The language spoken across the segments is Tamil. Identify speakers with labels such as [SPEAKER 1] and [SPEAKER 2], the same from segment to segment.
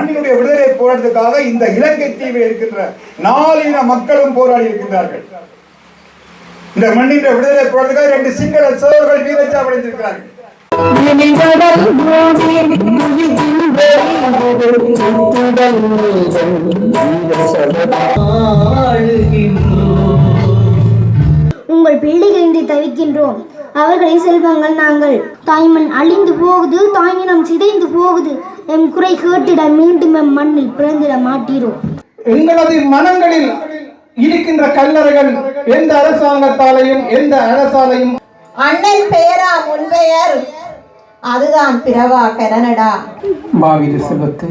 [SPEAKER 1] மண்ணினுடைய விடுதலை போராட்டத்துக்காக இந்த இலங்கை தீவில் இருக்கின்ற 4 இன மக்களும் போராடி இருக்கின்றார்கள். இந்த மண்ணின் விடுதலை போராட்டத்துக்காக 2 சிங்கள சோழர்கள் வீரச்சாவு அடைந்திருக்கிறார்கள்.
[SPEAKER 2] உங்கள் பிள்ளைகளின்றி தவிக்கின்றோம். அவர்களின் செல்வங்கள் நாங்கள். தாய்மண் அழிந்து போகுது, தாயினம் சிதைந்து போகுது. எம் குறை கேட்டிட மீண்டும் எம் மண்ணில் பிறந்திட மாட்டீரோ.
[SPEAKER 3] எங்களது மனங்களில் இருக்கின்ற கல்லறைகள் எந்த அரசாங்கத்தாலையும் எந்த அரசாலையும்
[SPEAKER 4] அண்ணன் பெயரா முன்பெயர் அதுதான் பிறவா கரனடா.
[SPEAKER 3] மாவீர செல்வத்தை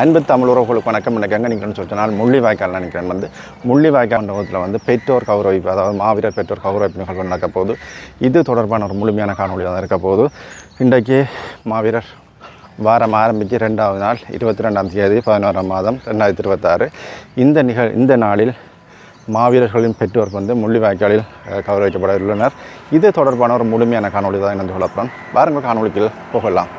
[SPEAKER 5] அன்பு தமிழ் உறவுகளுக்கு வணக்கம். எனக்கு எங்கே நிற்கிறேன்னு சொல்லினால் முள்ளிவாய்க்கால் நினைக்கிறேன். முள்ளிவாய்க்கால் மண்டபத்தில் பெற்றோர் கௌரவிப்பு, அதாவது மாவீரர் பெற்றோர் கௌரவிப்பு நிகழ்வு நடக்க போகுது. இது தொடர்பான ஒரு முழுமையான காணொலி தான் இருக்க போகுது. இன்றைக்கு மாவீரர் வாரம் ஆரம்பித்து 2வது நாள் 22ஆம் தேதி 11ஆம் மாதம் 2026. இந்த நாளில் மாவீரர்களின் பெற்றோர் முள்ளிவாய்க்காலில் கௌரவிக்கப்பட உள்ளனர். இது தொடர்பான ஒரு முழுமையான காணொலி தான் என்று சொல்லப்போம். பாருங்கள், காணொலிக்கு போகலாம்.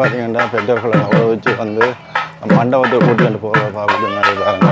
[SPEAKER 5] பார்த்தீங்கன்னா பெற்றோர்களை கௌரவிச்சு மண்டபத்தை கூட்டிகிட்டு போகிற பார்க்குறது நிறைய பாருங்க.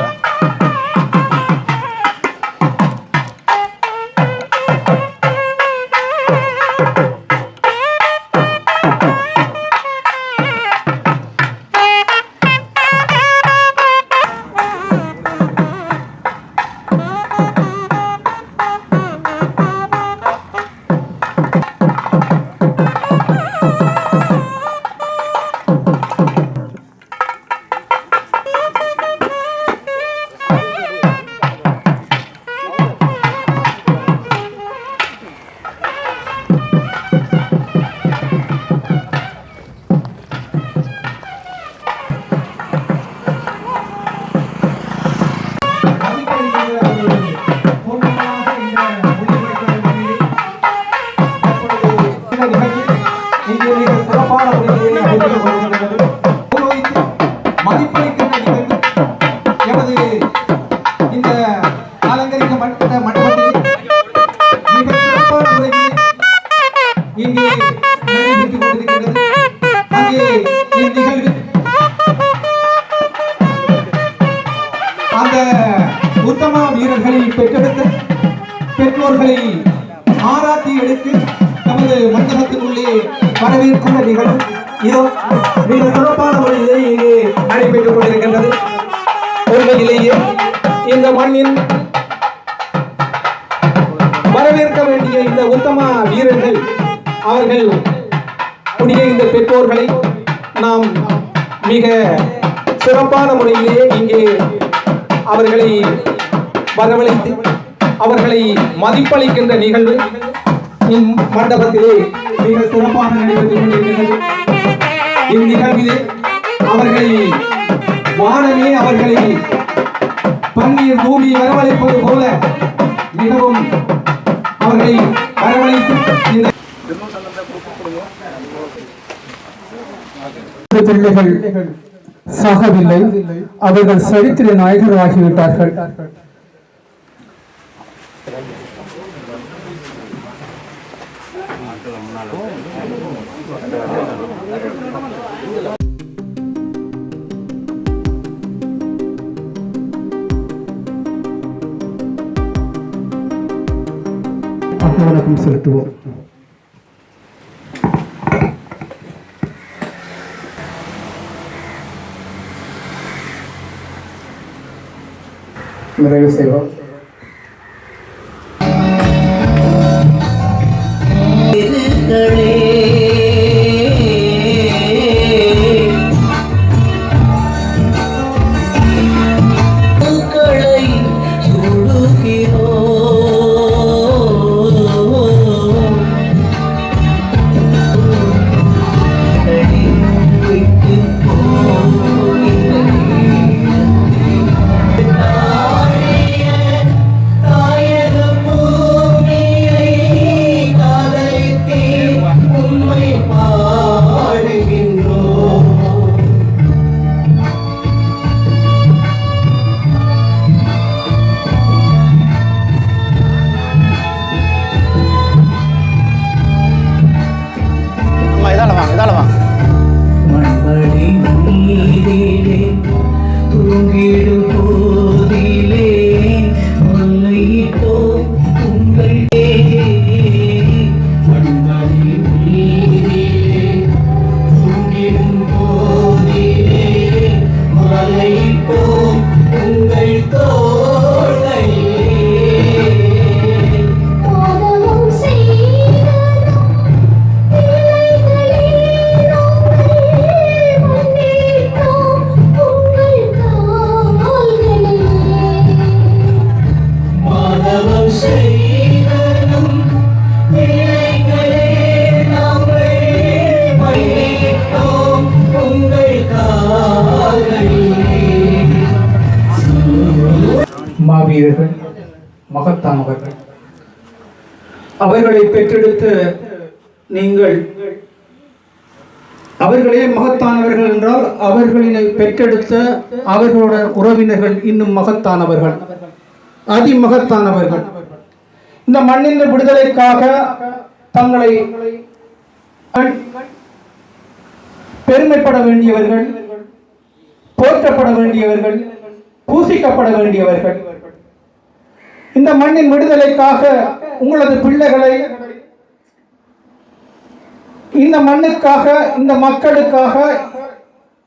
[SPEAKER 3] அந்த உத்தம வீரர்களை பெற்றெடுத்த பெற்றோர்களை ஆராத்தி எடுத்து நமது மண்டபத்தினுள்ளே வரவேற்கின்ற நிகழ்வு இதோ மிக சிறப்பான முறையிலே இங்கே நடைபெற்றுக் கொண்டிருக்கின்றது. உண்மையிலேயே இந்த மண்ணின் வரவேற்க வேண்டிய இந்த உத்தம வீரர்கள் அவர்கள் உடைய இந்த பெற்றோர்களை நாம் மிக சிறப்பான முறையிலே இங்கே அவர்களை வரவழைத்து அவர்களை மதிப்பளிக்கின்ற நிகழ்வு மண்டபத்திலே மிக சிறப்பாக நடைபெற்றுக் கொண்டிருக்கிறது. இந்நிகழ்விலே அவர்களை வானமே அவர்களை பன்னீர் தூவி வரவழைப்பது போல மிகவும் அவர்களை வரவழைத்து
[SPEAKER 6] பிள்ளைகள் சாகவில்லை, அவர்கள் சரித்திர நாயகர்கள் ஆகிவிட்டார்கள். வணக்கம் செலுத்துவோம். நிறைவு செய்வோம். மகத்தானவர்கள். அவர்களை பெற்றெடுத்த நீங்கள் அவர்களே மகத்தானவர்கள் என்றால் அவர்களை பெற்றெடுத்த அவர்களோட உறவினர்கள் இன்னும் மகத்தானவர்கள், அதிமகத்தானவர்கள். இந்த மண்ணின் விடுதலைக்காக தங்களை பெருமைப்பட வேண்டியவர்கள், போற்றப்பட வேண்டியவர்கள், பூசிக்கப்பட வேண்டியவர்கள். இந்த மண்ணின் விடுதலைக்காக உங்களது பிள்ளைகளை இந்த மண்ணுக்காக, இந்த மக்களுக்காக,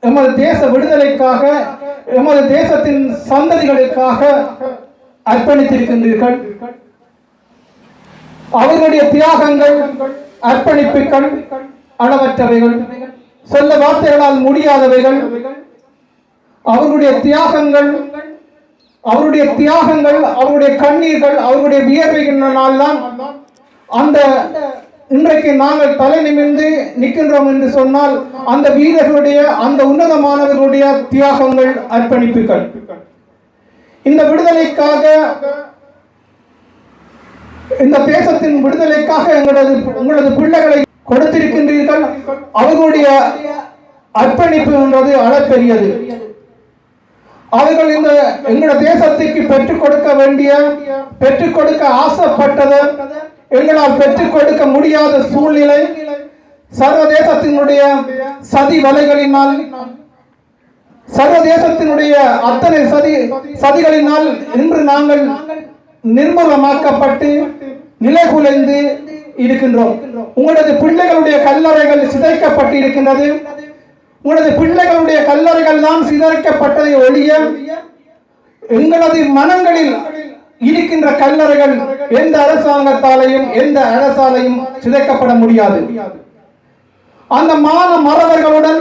[SPEAKER 6] எமது தேச விடுதலைக்காக, எமது தேசத்தின் சந்ததிகளுக்காக அர்ப்பணித்திருக்கின்றீர்கள். அவர்களுடைய தியாகங்கள், அர்ப்பணிப்புகள் அளவற்றவைகள், சொல்ல வார்த்தைகளால் முடியாதவைகள். அவர்களுடைய தியாகங்கள், அவருடைய கண்ணீர்கள், அவருடைய வியர்வைகளினால் தான் அந்த இன்றைக்கு நாங்கள் தலை நிமிர்ந்து நிற்கின்றோம் என்று சொன்னால் அந்த வீரர்களுடைய, அந்த உன்னதமானவர்களுடைய தியாகங்கள், அர்ப்பணிப்புகள். இந்த விடுதலைக்காக, இந்த தேசத்தின் விடுதலைக்காக உங்களது பிள்ளைகளை கொடுத்திருக்கின்றீர்கள். அவர்களுடைய அர்ப்பணிப்பு என்றது அளப்பெரியது. அவர்கள் இந்த எங்களோட தேசத்துக்கு பெற்றுக் கொடுக்க ஆசைப்பட்டது எங்களால் பெற்றுக் கொடுக்க முடியாத சூழ்நிலை, சர்வதேசத்தினுடைய சதி வலைகளினால், சர்வதேசத்தினுடைய அத்தனை சதிகளினால் இன்று நாங்கள் நிர்மூலமாக்கப்பட்டு நிலைகுலைந்து இருக்கின்றோம். உங்களது பிள்ளைகளுடைய கல்லறைகள் சிதைக்கப்பட்டு இருக்கின்றது. உங்களது பிள்ளைகளுடைய கல்லறைகள் தான் சிதைக்கப்பட்டதை ஒழிய எங்களது மனங்களில் இருக்கின்ற கல்லறைகள் எந்த அரசாங்கத்தாலையும் எந்த அரசாலையும் சிதைக்கப்பட முடியாது. அந்த மான மறவர்களுடன்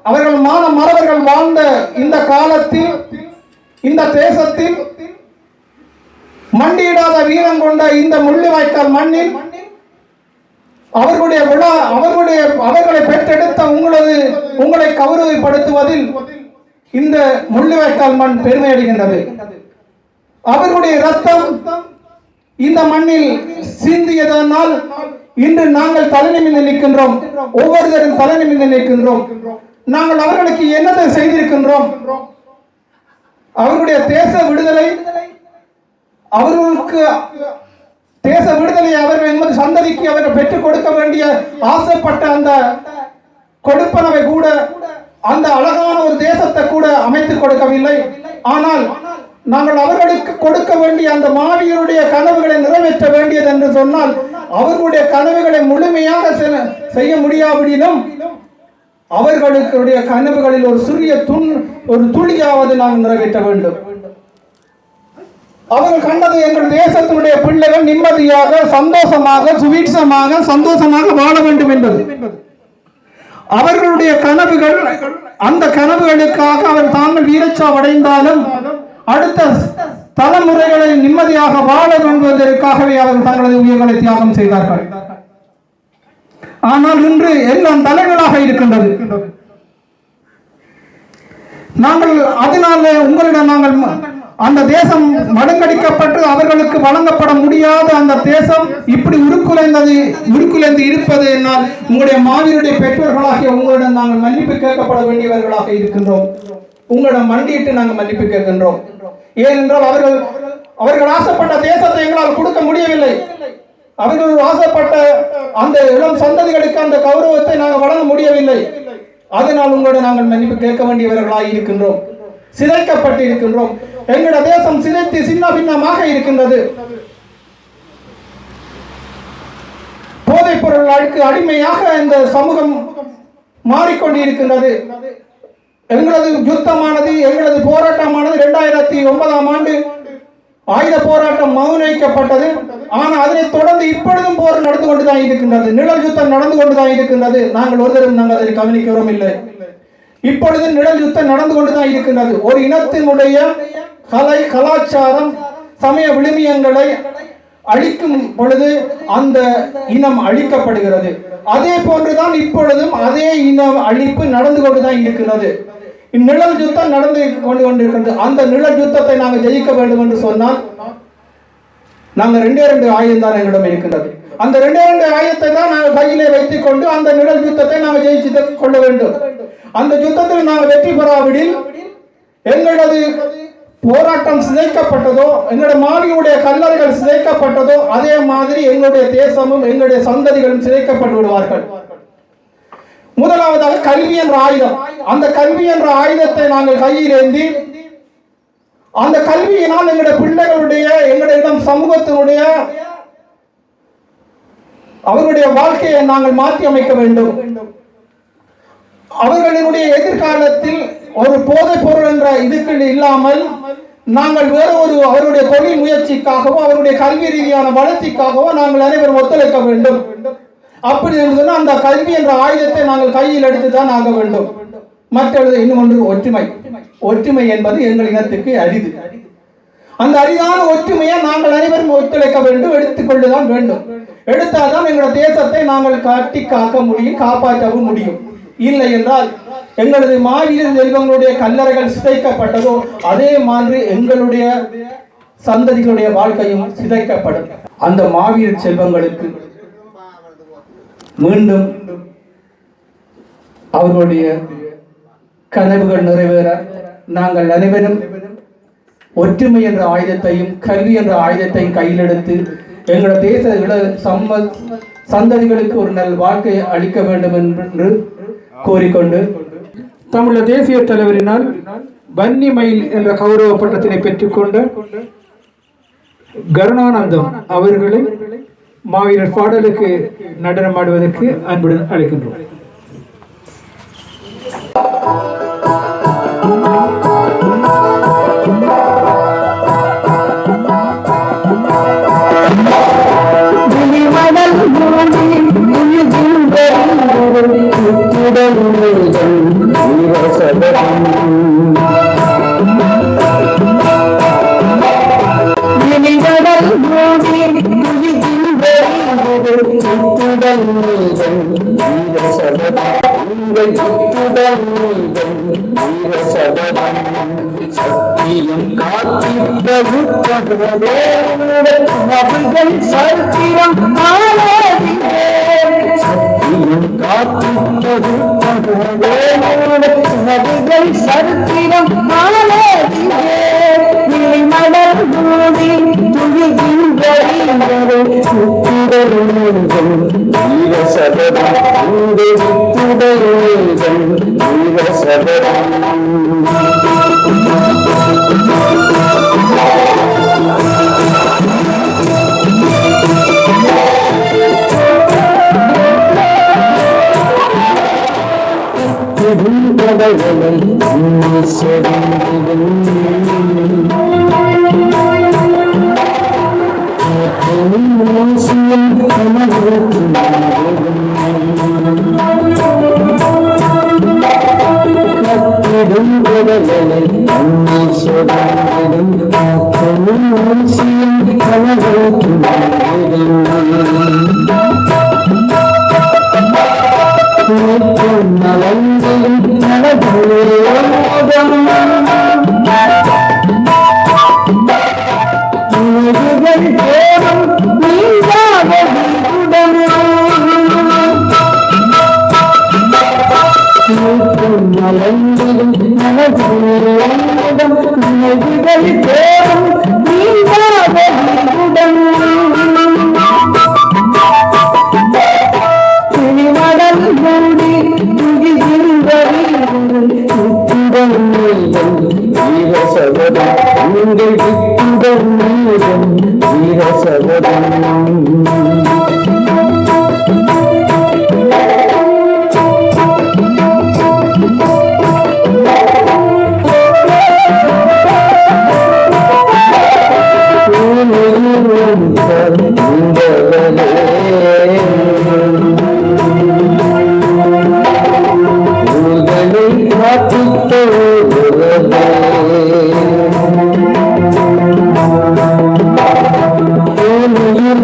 [SPEAKER 6] அவர்கள் மான மறவர்கள் வாழ்ந்த இந்த காலத்தில், இந்த தேசத்தில் மண்டியிடாத வீரம் கொண்ட இந்த முள்ளிவாய்க்கால் மண்ணில் அவர்களை பெற்றெடுத்த உங்களை கௌரவப்படுத்துவதில் இந்த முள்ளிவாய்க்கால் மண் பெருமை அடைகின்றது. அவர்களுடைய ரத்தம் இந்த மண்ணில் சிந்தியதனால் இன்று நாங்கள் தலை நிமிர்ந்து நிற்கின்றோம். ஒவ்வொருவரும் தலை நிமிர்ந்து நிற்கின்றோம். நாங்கள் அவர்களுக்கு என்னதை செய்திருக்கின்றோம்? அவர்களுடைய தேச விடுதலை, அவர்களுக்கு தேச விடுதலை அவர்கள் எமது சந்ததிக்கு அவர்கள் பெற்றுக் கொடுக்க வேண்டிய ஆசைப்பட்ட அந்த கொடுப்பனவை கூட, அந்த அழகான ஒரு தேசத்தை கூட அமைத்துக் கொடுக்கவில்லை. ஆனால் நாங்கள் அவர்களுக்கு கொடுக்க வேண்டிய அந்த மாவீரருடைய கனவுகளை நிறைவேற்ற வேண்டியது என்று சொன்னால் அவர்களுடைய கனவுகளை முழுமையாக செய்ய முடியாவிடினும் அவர்களுடைய கனவுகளில் ஒரு சிறிய ஒரு துளியாவது நாங்கள் நிறைவேற்ற வேண்டும். அவர்கள் கண்டது எங்கள் தேசத்தினுடைய பிள்ளைகள் நிம்மதியாக, சந்தோஷமாக, சுவீட்சமாக, சந்தோஷமாக வாழ வேண்டும் என்பது அவர்களுடைய கனவுகள். அந்த கனவுகளுக்காக அவர் தாங்கள் வீரச்சாவடைந்தாலும் அடுத்த தலைமுறைகளை நிம்மதியாக வாழ என்பதற்காகவே அவர்கள் தங்களது உயிர்களை தியாகம் செய்தார்கள். ஆனால் இன்று எல்லாம் தலைகளாக இருக்கின்றது. நாங்கள் அதனால உங்களிடம் நாங்கள் அந்த தேசம் மடங்கடிக்கப்பட்டு அவர்களுக்கு வழங்கப்பட முடியாத அந்த தேசம் இப்படி உருக்குலைந்து இருப்பது என்னால் உங்களுடைய மாவீரருடைய பெற்றோர்களாகிய உங்களிடம் நாங்கள் மன்னிப்பு கேட்கப்பட வேண்டியவர்களாக இருக்கின்றோம். உங்களிடம் மண்டியிட்டு நாங்கள் மன்னிப்பு கேட்கின்றோம். ஏனென்றால் அவர்கள் ஆசைப்பட்ட தேசத்தை எங்களால் கொடுக்க முடியவில்லை. அவர்கள் ஆசைப்பட்ட அந்த இளம் சந்ததிகளுக்கு அந்த கௌரவத்தை நாங்கள் வழங்க முடியவில்லை. அதனால் உங்களிடம் நாங்கள் மன்னிப்பு கேட்க வேண்டியவர்களாக இருக்கின்றோம். சிதைக்கப்பட்டு இருக்கின்றோம். எங்களோட தேசம் சிதைத்து சின்ன பின்னமாக இருக்கின்றது. போதைப் பொருளுக்கு அடிமையாக இந்த சமூகம் மாறிக்கொண்டு இருக்கின்றது. எங்களது யுத்தமானது, எங்களது போராட்டமானது 2009ஆம் ஆண்டு ஆயுத போராட்டம் மௌனிக்கப்பட்டது. ஆனால் அதனைத் தொடர்ந்து இப்பொழுதும் போர் நடந்து கொண்டுதான் இருக்கின்றது. நிழல் யுத்தம் நடந்து கொண்டுதான் இருக்கின்றது. நாங்கள் அதை கவனிக்கிறோம் இல்லை. இப்பொழுது நிழல் யுத்தம் நடந்து கொண்டுதான் இருக்கின்றது. ஒரு இனத்தினுடைய கலாச்சாரம், சமய விழுமியங்களை அழிக்கும் பொழுது அந்த இனம் அழிக்கப்படுகிறது. அதே போன்றுதான் இப்பொழுதும் அதே இன அழிப்பு நடந்து கொண்டுதான் இருக்கிறது. இந்நிழல் யுத்தம் நடந்து கொண்டிருக்கிறது. அந்த நிழல் யுத்தத்தை நாங்கள் ஜெயிக்க வேண்டும் என்று சொன்னால் நாங்கள் ரெண்டு ஆயுதம் தான் எங்களிடம் இருக்கின்றது. அந்த ரெண்டு ஆயுதத்தை தான் நாங்கள் கையிலே வைத்துக் கொண்டு அந்த நிழல் யுத்தத்தை நாங்கள் ஜெயிச்சு கொள்ள வேண்டும். அந்த யுத்தத்தில் நாங்கள் வெற்றி பெறாவிடில் எங்களது போராட்டம் சிதைக்கப்பட்டதோ, எங்களுடைய மாவியுடைய கல்லறைகள் சிதைக்கப்பட்டதோ, அதே மாதிரி எங்களுடைய தேசமும் எங்களுடைய சந்ததிகளும் சிதைக்கப்பட்டு விடுவார்கள். முதலாவதாக கல்வி என்ற ஆயுதம். அந்த கல்வி என்ற ஆயுதத்தை நாங்கள் கையில் ஏந்தி அந்த கல்வியினால் எங்களுடைய பிள்ளைகளுடைய எங்களிடம் சமூகத்தினுடைய அவர்களுடைய வாழ்க்கையை நாங்கள் மாற்றி அமைக்க வேண்டும். அவர்களினுடைய எதிர்காலத்தில் ஒரு போதைப் பொருள் என்ற இதுக்கு இல்லாமல் நாங்கள் வேறு ஒரு அவருடைய தொழில் முயற்சிக்காகவோ அவருடைய கல்வி ரீதியான வளர்ச்சிக்காகவோ நாங்கள் அனைவரும் ஒத்துழைக்க வேண்டும். அப்படி சொன்னால் அந்த கல்வி என்ற ஆயுதத்தை நாங்கள் கையில் எடுத்துதான் ஆக வேண்டும். மற்றது இன்னும் ஒன்று ஒற்றுமை. ஒற்றுமை என்பது எங்கள் இனத்துக்கு அரிது. அந்த அரிதான ஒற்றுமையை நாங்கள் அனைவரும் ஒத்துழைக்க வேண்டும், எடுத்துக்கொண்டுதான் வேண்டும். எடுத்தால்தான் எங்களுடைய தேசத்தை நாங்கள் காட்டி காக்க முடியும், காப்பாற்றவும் முடியும். இல்லை என்றால் எங்களது மாவீரர் செல்வங்களுடைய கல்லறைகள் சிதைக்கப்பட்டதோ அதே மாதிரி எங்களுடைய சந்ததிகளுடைய வாழ்க்கையும் சிதைக்கப்படும். அந்த மாவீரர் செல்வங்களுக்கு மீண்டும் அவர்களுடைய கனவுகள் நிறைவேற நாங்கள் அனைவரும் ஒற்றுமை என்ற ஆயுதத்தையும் கல்வி என்ற ஆயுதத்தையும் கையில் எடுத்து எங்களுடைய தேச சந்ததிகளுக்கு ஒரு நல்ல வாழ்க்கையை அளிக்க வேண்டும் என்று கோரிக்கொண்டு
[SPEAKER 3] தமிழக தேசிய தலைவரினால் வன்னி மயில் என்ற கௌரவ பட்டத்தினை பெற்றுக்கொண்ட கருணானந்தம் அவர்களை மாவீரர் பாடலுக்கு நடனமாடுவதற்கு அன்புடன் அழைக்கின்றோம்.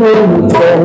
[SPEAKER 7] Thank you.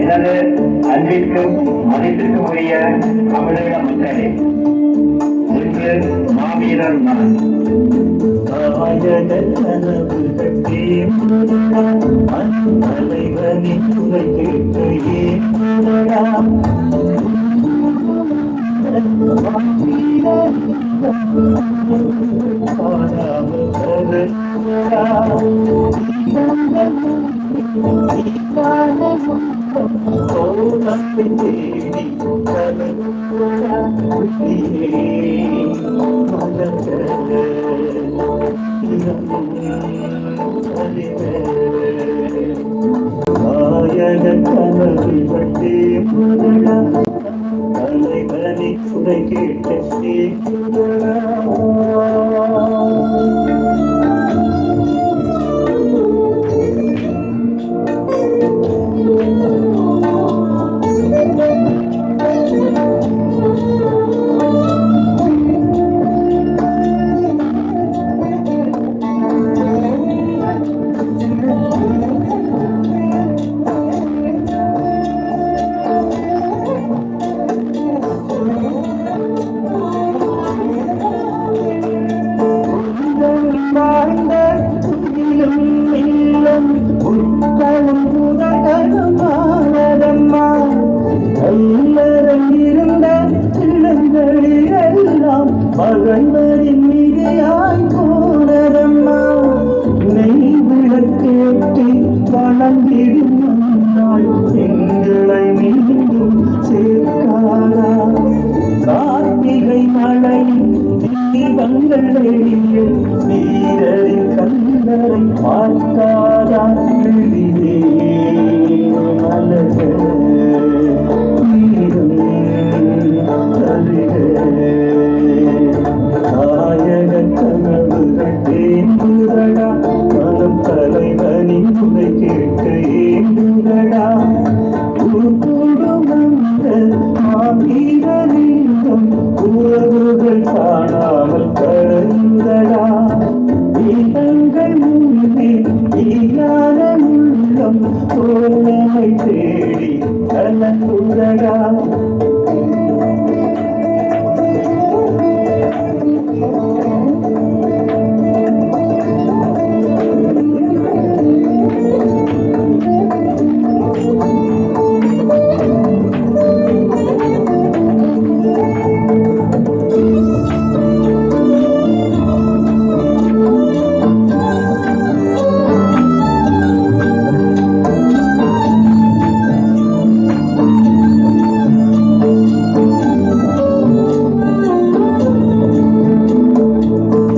[SPEAKER 7] எனது அன்பிற்கும் மதிப்பிற்கும் உரிய தமிழக மக்களே, இன்று மாவீரர் நாள்.
[SPEAKER 8] மகன்களின் மிகையாய் போனதம்மா, நெய் விளக்கேற்றி வளர்ந்திடும் நாள் எங்களை மீண்டும் சேர்க்காதா? கார்த்திகை மழை தீபங்கள் வெளியில் வீரரின் கண்களை பார்க்காதா? வெளியே மலர்கள் தலைவனின் துணை கேட்டு ஏங்குதடா. மாவீரனின் தோழமை தேடி கலந்துரடா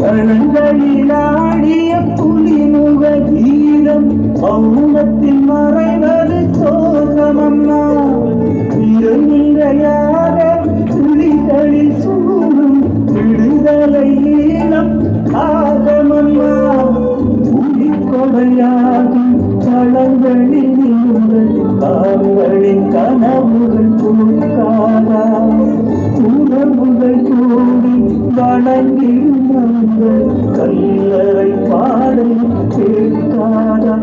[SPEAKER 8] களங்களிலாடிய புலிமுக கீதம் மௌனத்தில் மறைவது சோகமம்மா இரநிலையாக துளிகளில் சூடும் விடுதலை ஈழம் ஆகமம்மா உயிர்கொடையாகும் களங்களில் நீங்கள் காவலின் கனவுகள் பூக்காதா உணர்வுகள் கூடி வணங்கிடும் கல்லறை பாடல் கேட்காதா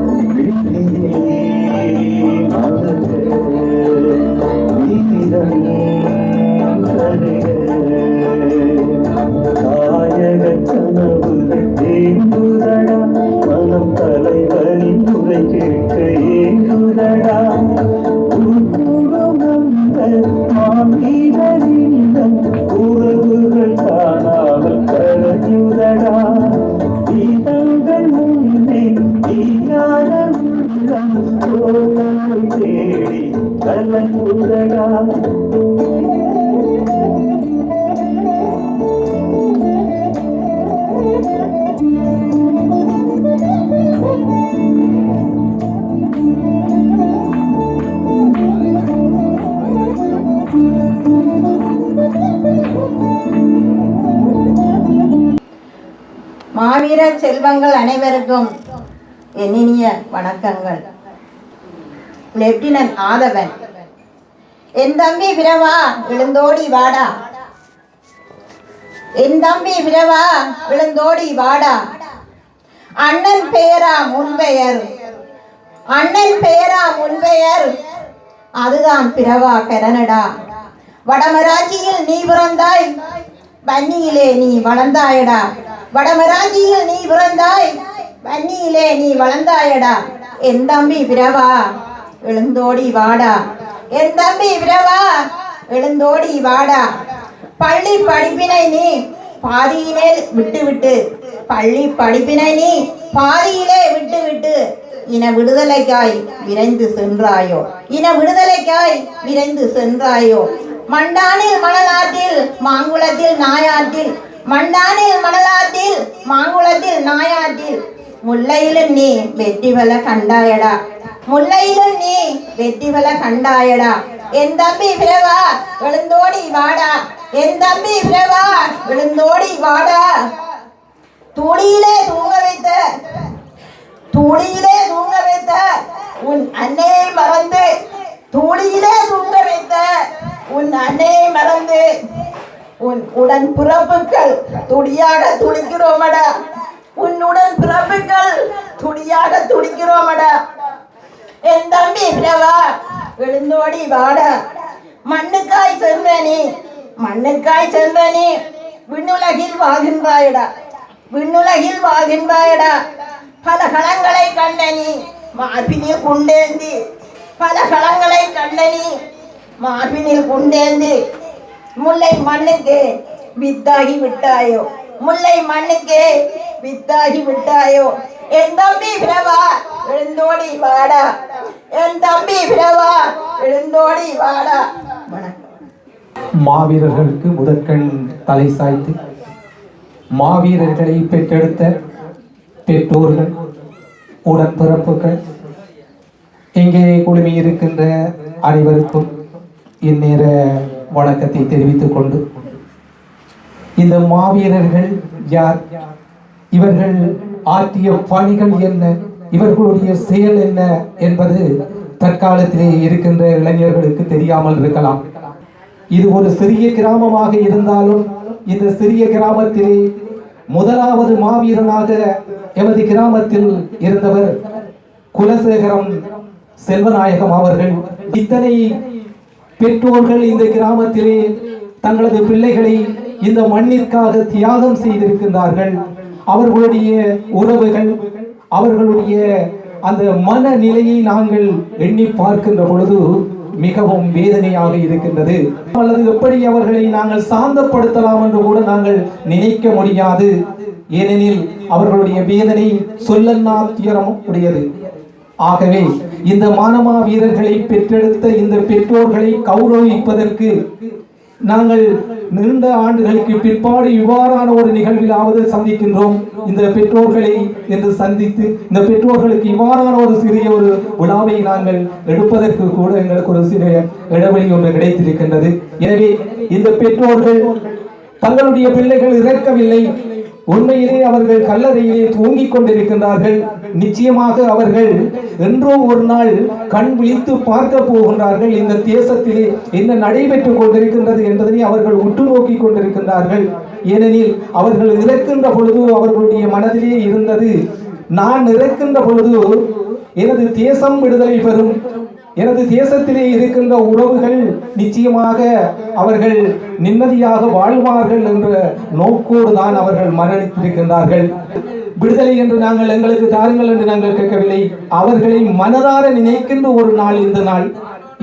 [SPEAKER 8] நாயக கனவுகள் தேங்குதடா மனம் தலைவனின் உரை கேட்க ஏங்குதடா உறவுகள் காணாமல் கரையுதடா இதங்கள் முன்னே ஈயாத உள்ளம் தோழமை தேடி கலங்குதடா
[SPEAKER 4] மாவீர செல்வங்கள் அனைவருக்கும் என் இனிய வணக்கங்கள். லெப்டினன்ட் ஆதவன். என் தம்பி பிரவா விழுந்தோடி வாடா, என் தம்பி பிரவா விழுந்தோடி வாடா. அண்ணன் பெயரா முன்பெயர், அண்ணன் பெயரா முன்பெயர், அதுதான் பிரவா கரனடா. வடமராட்சியில் நீ பிறந்தாய், வன்னியிலே நீ வளர்ந்தாயடா. வடமராட்சியில் நீ பிறந்தாய், வன்னியிலே நீ வளர்ந்தாயடா. என் தம்பி பிரவா எழுந்தோடி வாடா, என் தம்பி பிரவா எழுந்தோடி வாடா. பள்ளி படிப்பினை நீ பாதியிலே விட்டுவிட்டு, பள்ளி படிப்பினை நீ பாதியிலே விட்டுவிட்டு இன விடுதலைக்காய் விரைந்து சென்றாயோ, இன விடுதலைக்காய் விரைந்து சென்றாயோ. மண்டானில் மணலாற்றில் மாங்குளத்தில் நாயாற்றில், மண்டானில் மணலாற்றில் மாங்குளத்தில் நாயாற்றில் முல்லையிலும் நீ வெற்றிவல கண்டாயடா, முல்லையிலும் நீ வெற்றிவல கண்டாயடா. என் தம்பி பிரவா எழுந்தோடி வாடா, என் தம்பி பிரவா எழுந்தோடி வாடா. தூளியிலே தூங்க வைத்த, தூளியிலே தூங்க வைத்த உன் அன்னையை மறந்து, தூளியிலே தூங்க வைத்த உன் அன்னையை மறந்து உன் உடன் பிறப்புகள் துடியாக துடிக்கிறோமடா, உன்னுடன் பிறப்புகள் துடியாக துடிக்கிறோமடா. என் தம்பி பிரவா எழுந்தோடி வாடா. மண்ணுக்காய் சென்ற நீ, மண்ணுக்காய் சென்ற நீ விண்ணுலகில் வாழ்கின்றாயடா, விண்ணுலகில் வாழ்கின்றாயடா. பல களங்களை கண்ட நீ மார்பினில் குண்டேந்தி, பல களங்களை கண்ட நீ மார்பினில் குண்டேந்தி முல்லை மண்ணுக்கு வித்தாகி விட்டாயோ, முல்லை மண்ணுக்கு வித்தாகி விட்டாயோ. என் தம்பி பிரவா எழுந்தோடி வாடா, என் தம்பி பிரவா எழுந்தோடி வாடா.
[SPEAKER 3] மாவீரர்களுக்கு முதற்கண் தலை சாய்த்து மாவீரர்களை பெற்றெடுத்த பெற்றோர்கள், உடன்பிறப்புகள், இங்கே குழுமி இருக்கின்ற அனைவருக்கும் இந்நேர வணக்கத்தை தெரிவித்துக் கொண்டு, இந்த மாவீரர்கள் யார், இவர்கள் ஆற்றிய பணிகள் என்ன, இவர்களுடைய செயல் என்ன என்பது தற்காலத்திலே இருக்கின்ற இளைஞர்களுக்கு தெரியாமல் இருக்கலாம். இது ஒரு சிறிய கிராமமாக இருந்தாலும் இந்த சிறிய கிராமத்திலே முதலாவது மாவீரனாக எமது கிராமத்தில் இருந்தவர் குலசேகரம்
[SPEAKER 6] செல்வநாயகம் அவர்கள், இத்தனை பெற்றோர்கள் இந்த கிராமத்திலே தங்களது பிள்ளைகளை இந்த மண்ணிற்காக தியாகம் செய்திருக்கின்றார்கள். அவர்களுடைய உறவுகள், அவர்களுடைய அந்த மனநிலையை நாங்கள் எண்ணி பார்க்கின்ற பொழுது மிகவும் வேதனையாக இருக்கின்றது. அல்லது எப்படி அவர்களை நாங்கள் சாந்தப்படுத்தலாம் என்று கூட நாங்கள் நினைக்க முடியாது. ஏனெனில் அவர்களுடைய வேதனை சொல்லன்னா துயரம் உடையது. ஆகவே இந்த மானமா வீரர்களை பெற்றெடுத்த இந்த பெற்றோர்களை கௌரவிப்பதற்கு நாங்கள் நீண்ட ஆண்டுகளுக்கு பிற்பாடு இவ்வாறான ஒரு நிகழ்விலாவது சந்திக்கின்றோம். இந்த பெற்றோர்களை என்று சந்தித்து இந்த பெற்றோர்களுக்கு இவ்வாறான ஒரு சிறிய ஒரு விழாவை நாங்கள் எடுப்பதற்கு கூட எங்களுக்கு ஒரு சிறிய இடைவெளி ஒன்று கிடைத்திருக்கின்றது. எனவே இந்த பெற்றோர்கள் தங்களுடைய பிள்ளைகள் இறக்கவில்லை, உண்மையிலே அவர்கள் கல்லறையிலே தூங்கிக் கொண்டிருக்கின்றார்கள். நிச்சயமாக அவர்கள் என்றோ ஒரு நாள் கண் விழித்து பார்க்க போகின்றார்கள். இந்த தேசத்திலே என்ன நடைபெற்றுக் கொண்டிருக்கின்றது என்பதனை அவர்கள் உற்று நோக்கி கொண்டிருக்கின்றார்கள். ஏனெனில் அவர்கள் இறக்கின்ற பொழுது அவர்களுடைய மனதிலே இருந்தது, நான் இறக்கின்ற பொழுது எனது தேசம் விடுதலை பெறும், எனது தேசத்திலே இருக்கின்ற உறவுகள் நிச்சயமாக அவர்கள் நிம்மதியாக வாழ்வார்கள் என்ற நோக்கோடு தான் அவர்கள் மரணித்திருக்கின்றார்கள். விடுதலை என்று நாங்கள் எங்களுக்கு தாருங்கள் என்று நாங்கள் கேட்கவில்லை, அவர்களை மனதார நினைக்கின்ற ஒரு நாள் இந்த நாள்.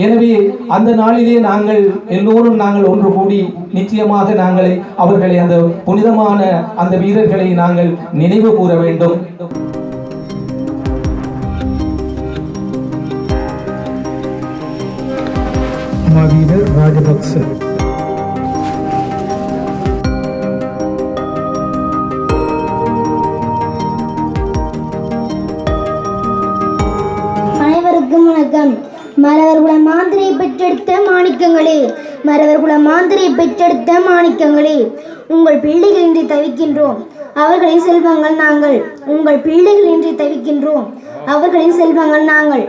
[SPEAKER 6] எனவே அந்த நாளிலே நாங்கள் எல்லோரும் நாங்கள் ஒன்று கூடி நிச்சயமாக நாங்கள் அவர்களை அந்த புனிதமான அந்த வீரர்களை நாங்கள் நினைவு கூற வேண்டும்.
[SPEAKER 3] வீரர் ராஜபக்ச
[SPEAKER 2] அனைவருக்கும் வணக்கம். மறவர்குல மாந்திரை பெற்றெடுத்த மாணிக்கங்களே, மறவர்குல மாந்திரை பெற்றெடுத்த மாணிக்கங்களே, உங்கள் பிள்ளைகள் இன்றி தவிக்கின்றோம், அவர்களின் செல்வங்கள் நாங்கள். உங்கள் பிள்ளைகள் இன்றி தவிக்கின்றோம், அவர்களின் செல்வங்கள் நாங்கள்.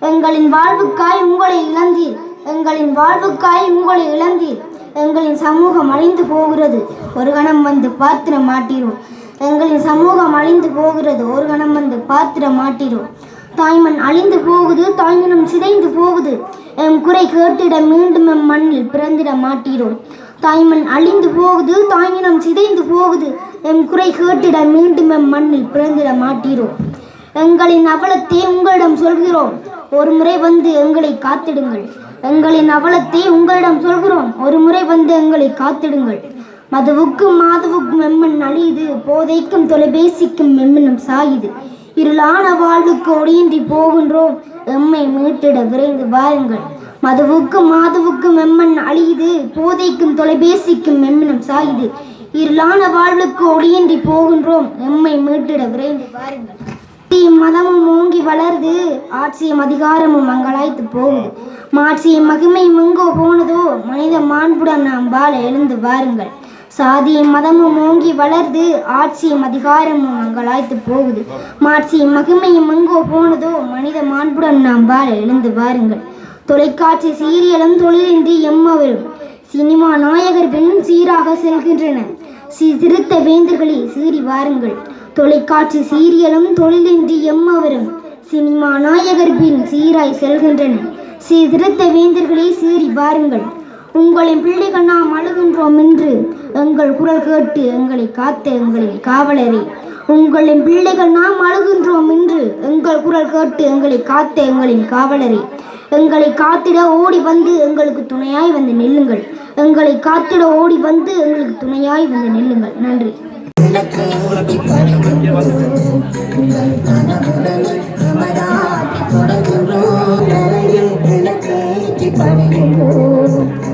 [SPEAKER 2] எங்களின் வாழ்வுக்காய் உங்களை இழந்தீர், எங்களின் வாழ்வுக்காய் உங்களை இழந்தீர். எங்களின் சமூகம் அழிந்து போகிறது, ஒரு கணம் வந்து பார்த்திட மாட்டீரோ. எங்களின் சமூகம் அழிந்து போகிறது, ஒரு கணம் வந்து பார்த்திட மாட்டீரோ. தாய்மண் அழிந்து போகுது, தாய்மனம் சிதைந்து போகுது, எம் குறை கேட்டிட மீண்டும் எம் மண்ணில் பிறந்திட மாட்டீரோ. தாய்மண் அழிந்து போகுது, தாய்மனம் சிதைந்து போகுது, எம் குறை கேட்டிட மீண்டும் எம் மண்ணில் பிறந்திட மாட்டீரோ. எங்களின் அவலத்தை உங்களிடம் சொல்கிறோம், ஒரு முறை வந்து எங்களை காத்திடுங்கள். எங்களின் அவலத்தை உங்களிடம் சொல்கிறோம், ஒரு முறை வந்து எங்களை காத்திடுங்கள். மதுவுக்கும் மாதுவுக்கும் எம்மன் அழியுது, போதைக்கும் தொலைபேசிக்கும் எம்மனும் சாயுது. இருளான வாழ்வுக்கு ஒளியின்றி போகின்றோம், எம்மை மீட்டிட விரைந்து வாருங்கள். மதுவுக்கும் மாதுவுக்கும் எம்மன் அழியுது, போதைக்கும் தொலைபேசிக்கும் எம்மனும் சாயுது. இருளான வாழ்வுக்கு ஒளியின்றி போகின்றோம், எம்மை மீட்டிட விரைந்து வாருங்கள். மதமும் ஓங்கி வளருது, ஆட்சியும் அதிகாரமும் மங்களாய்த்து போகுது. மாட்சியும் மகிமை எங்கோ போனதோ, மனித மாண்புடன் நாம் வாழ எழுந்து வாருங்கள். சாதியும் மதமும் ஓங்கி வளருது, ஆட்சியும் அதிகாரமும் மங்களாய்த்து போகுது. மாட்சியும் மகிமையும் எங்கோ போனதோ, மனித மாண்புடன் நாம் வாழ எழுந்து வாருங்கள். தொலைக்காட்சி சீரியலும் தொழிலின்றி எம்மவரும், சினிமா நாயகர் பெண் சீராக செல்கின்றன. திருத்த வேந்தர்களே சீறி வாருங்கள். தொலைக்காட்சி சீரியலும் தொழிலின்றி எம்மவரும், சினிமா நாயகர் பின் சீராய் செல்கின்றன. திருத்த வேந்தர்களே சீறி வாருங்கள். உங்களின் பிள்ளைகள் நாம் அழுகின்றோம் என்று எங்கள் குரல் கேட்டு எங்களை காத்த எங்களின் காவலரே. உங்களின் பிள்ளைகள் நாம் அழுகின்றோம் என்று எங்கள் குரல் கேட்டு எங்களை காத்த எங்களின் காவலரே. எங்களை காத்திட ஓடி வந்து எங்களுக்கு துணையாய் வந்து நில்லுங்கள். எங்களை காத்திட ஓடி வந்து எங்களுக்கு துணையாய் வந்து நில்லுங்கள். நன்றி.
[SPEAKER 9] படுகின்றோம்